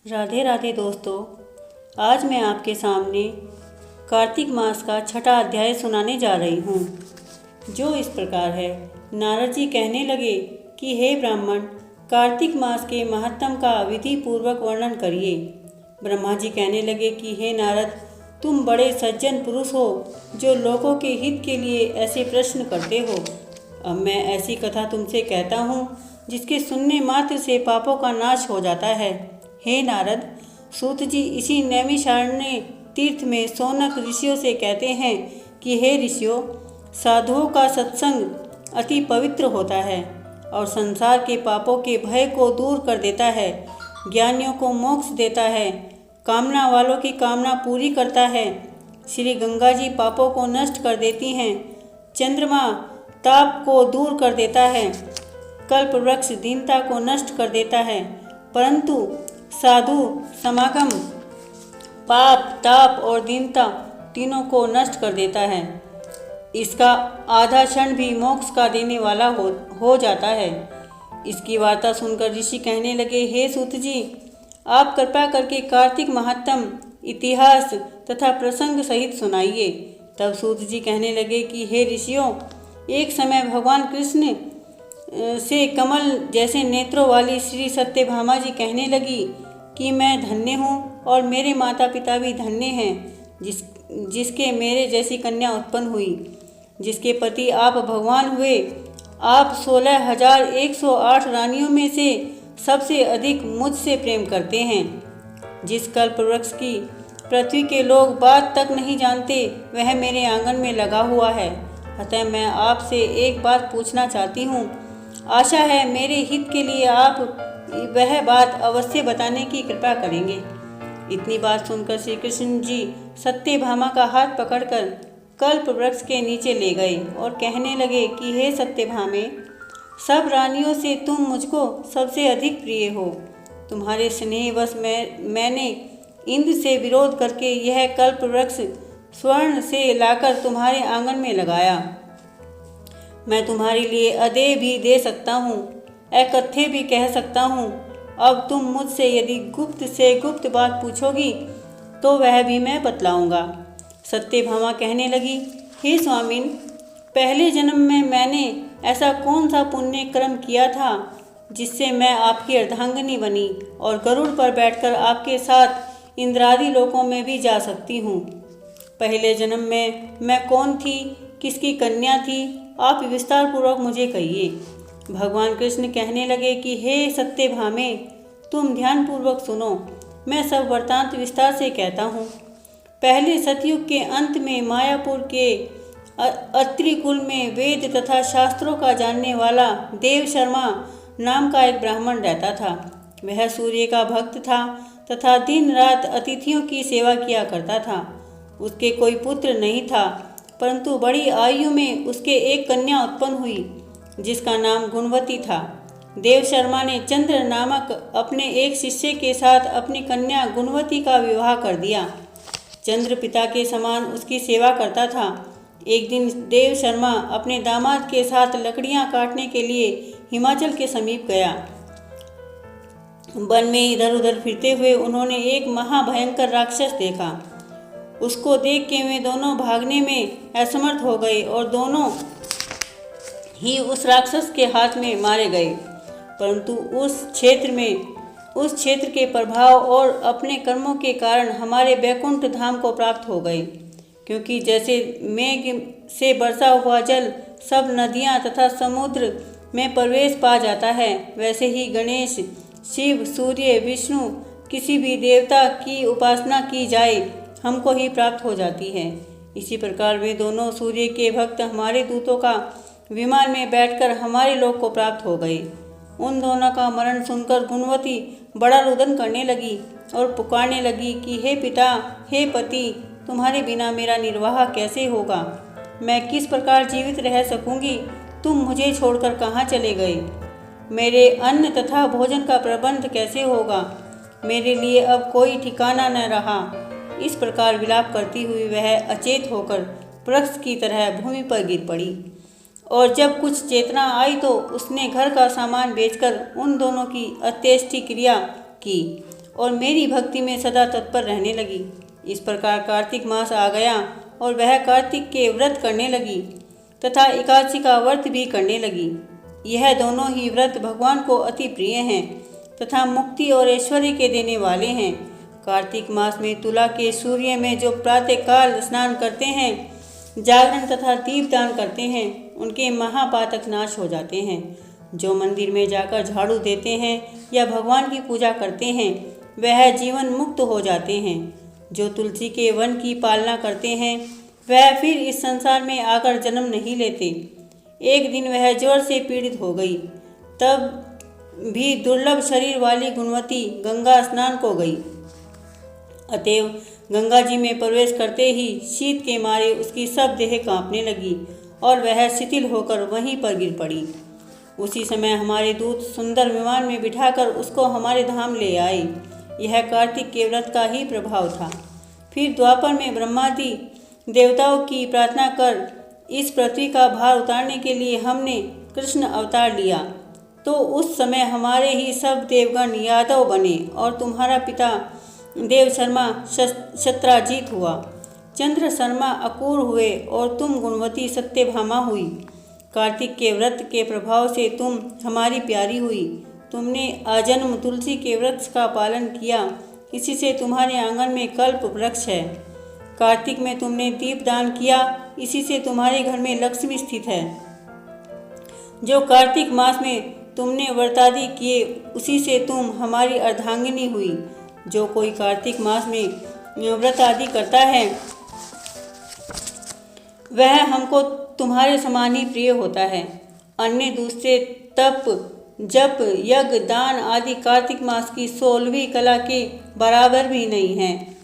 राधे राधे दोस्तों। आज मैं आपके सामने कार्तिक मास का छठा अध्याय सुनाने जा रही हूँ, जो इस प्रकार है। नारद जी कहने लगे कि हे ब्राह्मण, कार्तिक मास के महत्तम का विधि पूर्वक वर्णन करिए। ब्रह्मा जी कहने लगे कि हे नारद, तुम बड़े सज्जन पुरुष हो, जो लोगों के हित के लिए ऐसे प्रश्न करते हो। अब मैं ऐसी कथा तुमसे कहता हूँ जिसके सुनने मात्र से पापों का नाश हो जाता है। हे नारद, सूत जी इसी नैमिषारण्य तीर्थ में सौनक ऋषियों से कहते हैं कि हे ऋषियों, साधुओं का सत्संग अति पवित्र होता है और संसार के पापों के भय को दूर कर देता है, ज्ञानियों को मोक्ष देता है, कामना वालों की कामना पूरी करता है। श्री गंगा जी पापों को नष्ट कर देती हैं, चंद्रमा ताप को दूर कर देता है, कल्प वृक्ष दीनता को नष्ट कर देता है, परंतु साधु समागम पाप ताप और दीनता तीनों को नष्ट कर देता है। इसका आधा क्षण भी मोक्ष का देने वाला हो जाता है। इसकी वार्ता सुनकर ऋषि कहने लगे, हे सूत जी, आप कृपा करके कार्तिक महात्म इतिहास तथा प्रसंग सहित सुनाइए। तब सूत जी कहने लगे कि हे ऋषियों, एक समय भगवान कृष्ण से कमल जैसे नेत्रों वाली श्री सत्यभामा जी कहने लगी कि मैं धन्य हूँ और मेरे माता पिता भी धन्य हैं, जिसके मेरे जैसी कन्या उत्पन्न हुई, जिसके पति आप भगवान हुए। आप 16,108 रानियों में से सबसे अधिक मुझसे प्रेम करते हैं। जिस कल्प वृक्ष की पृथ्वी के लोग बात तक नहीं जानते, वह मेरे आंगन में लगा हुआ है। अतः मैं आपसे एक बात पूछना चाहती हूँ। आशा है मेरे हित के लिए आप वह बात अवश्य बताने की कृपा करेंगे। इतनी बात सुनकर श्री कृष्ण जी सत्यभामा का हाथ पकड़कर कल्प वृक्ष के नीचे ले गए और कहने लगे कि हे सत्यभामे, सब रानियों से तुम मुझको सबसे अधिक प्रिय हो। तुम्हारे स्नेहवश मैंने इंद्र से विरोध करके यह कल्प वृक्ष स्वर्ण से लाकर तुम्हारे आंगन में लगाया। मैं तुम्हारे लिए अदेय भी दे सकता हूँ, अकथ्य भी कह सकता हूँ। अब तुम मुझसे यदि गुप्त से गुप्त बात पूछोगी तो वह भी मैं बतलाऊंगा। सत्यभामा कहने लगी, हे स्वामिन, पहले जन्म में मैंने ऐसा कौन सा पुण्य कर्म किया था जिससे मैं आपकी अर्धांगिनी बनी और गरुड़ पर बैठकर आपके साथ इंद्रादि लोकों में भी जा सकती हूँ। पहले जन्म में मैं कौन थी, किसकी कन्या थी, आप विस्तार पूर्वक मुझे कहिए। भगवान कृष्ण कहने लगे कि हे सत्यभामे, तुम ध्यानपूर्वक सुनो, मैं सब वृत्तांत विस्तार से कहता हूँ। पहले सतयुग के अंत में मायापुर के अत्रि कुल में वेद तथा शास्त्रों का जानने वाला देव शर्मा नाम का एक ब्राह्मण रहता था। वह सूर्य का भक्त था तथा दिन रात अतिथियों की सेवा किया करता था। उसके कोई पुत्र नहीं था, परंतु बड़ी आयु में उसके एक कन्या उत्पन्न हुई जिसका नाम गुणवती था। देव शर्मा ने चंद्र नामक अपने एक शिष्य के साथ अपनी कन्या गुणवती का विवाह कर दिया। चंद्र पिता के समान उसकी सेवा करता था। एक दिन देव शर्मा अपने दामाद के साथ लकड़ियां काटने के लिए हिमाचल के समीप गया। वन में इधर उधर फिरते हुए उन्होंने एक महाभयंकर राक्षस देखा। उसको देख के वे दोनों भागने में असमर्थ हो गए और दोनों ही उस राक्षस के हाथ में मारे गए। परंतु उस क्षेत्र के प्रभाव और अपने कर्मों के कारण हमारे वैकुंठ धाम को प्राप्त हो गए। क्योंकि जैसे मेघ से बरसा हुआ जल सब नदियाँ तथा समुद्र में प्रवेश पा जाता है, वैसे ही गणेश, शिव, सूर्य, विष्णु, किसी भी देवता की उपासना की जाए हमको ही प्राप्त हो जाती है। इसी प्रकार वे दोनों सूर्य के भक्त हमारे दूतों का विमान में बैठकर हमारे लोक को प्राप्त हो गए। उन दोनों का मरण सुनकर गुणवती बड़ा रुदन करने लगी और पुकारने लगी कि हे पिता, हे पति, तुम्हारे बिना मेरा निर्वाह कैसे होगा? मैं किस प्रकार जीवित रह सकूंगी? तुम मुझे छोड़कर कहाँ चले गए? मेरे अन्न तथा भोजन का प्रबंध कैसे होगा? मेरे लिए अब कोई ठिकाना न रहा। इस प्रकार विलाप करती हुई वह अचेत होकर वृक्ष की तरह भूमि पर गिर पड़ी। और जब कुछ चेतना आई तो उसने घर का सामान बेचकर उन दोनों की अंत्येष्टि क्रिया की और मेरी भक्ति में सदा तत्पर रहने लगी। इस प्रकार कार्तिक मास आ गया और वह कार्तिक के व्रत करने लगी तथा एकादशी का व्रत भी करने लगी। यह दोनों ही व्रत भगवान को अति प्रिय हैं तथा मुक्ति और ऐश्वर्य के देने वाले हैं। कार्तिक मास में तुला के सूर्य में जो प्रातःकाल स्नान करते हैं, जागरण तथा दीपदान करते हैं, उनके महापातक नाश हो जाते हैं। जो मंदिर में जाकर झाड़ू देते हैं या भगवान की पूजा करते हैं, वह जीवन मुक्त हो जाते हैं। जो तुलसी के वन की पालना करते हैं, वह फिर इस संसार में आकर जन्म नहीं लेते। एक दिन वह जोर से पीड़ित हो गई, तब भी दुर्लभ शरीर वाली गुणवती गंगा स्नान को गई। अतएव गंगा जी में प्रवेश करते ही शीत के मारे उसकी सब देह कांपने लगी और वह शिथिल होकर वहीं पर गिर पड़ी। उसी समय हमारे दूत सुंदर विमान में बिठाकर उसको हमारे धाम ले आए। यह कार्तिक के व्रत का ही प्रभाव था। फिर द्वापर में ब्रह्मादि देवताओं की प्रार्थना कर इस पृथ्वी का भार उतारने के लिए हमने कृष्ण अवतार लिया। तो उस समय हमारे ही सब देवगण यादव बने और तुम्हारा पिता देव शर्मा शत्राजीत हुआ। चंद्र शर्मा अकूर हुए और तुम गुणवती सत्यभामा हुई। कार्तिक के व्रत के प्रभाव से तुम हमारी प्यारी हुई। तुमने आजन्म तुलसी के वृक्ष का पालन किया, इसी से तुम्हारे आंगन में कल्प वृक्ष है। कार्तिक में तुमने दीपदान किया, इसी से तुम्हारे घर में लक्ष्मी स्थित है। जो कार्तिक मास में तुमने व्रतादि किए, उसी से तुम हमारी अर्धांगिनी हुई। जो कोई कार्तिक मास में व्रत आदि करता है, वह हमको तुम्हारे समान ही प्रिय होता है। अन्य दूसरे तप, जप, यज्ञ, दान आदि कार्तिक मास की 16वीं कला के बराबर भी नहीं है।